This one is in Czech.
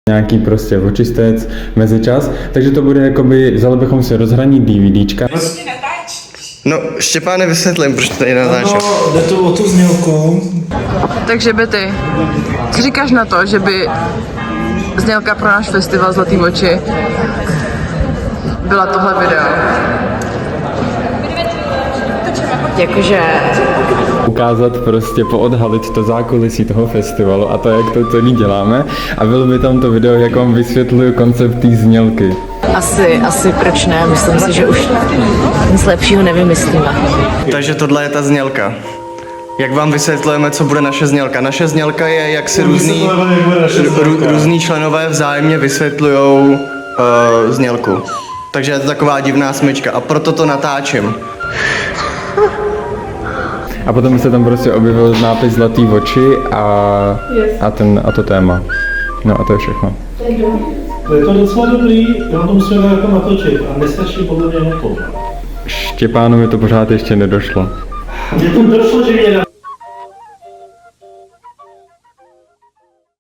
Nějaký prostě očistec, mezičas, takže to bude jakoby, vzali bychom si rozhraní DVDčka. No, Štěpáne, vysvětlím, proč tady natáčím. No, jde to o tu znělku. Takže Betty, co říkáš na to, že by znělka pro náš festival Zlatý oči byla tohle video? Jakože... Ukázat prostě, poodhalit to zákulisí toho festivalu a to, jak to celý děláme. A bylo by tam to video, jak vám vysvětluju koncept té znělky. Asi proč ne, myslím si, že už nic lepšího nevymyslíme. Takže tohle je ta znělka. Jak vám vysvětlujeme, co bude naše znělka? Naše znělka je, jak si různí členové vzájemně vysvětlujou znělku. Takže je to taková divná smyčka a proto to natáčím. A potom se tam prostě objevil nápis Zlatý oči a to téma. No a to je všechno. To je to docela dobrý, já to musíme jako natočit a nestačí podle mě to. Štěpánovi to pořád ještě nedošlo. Mně to došlo, že mě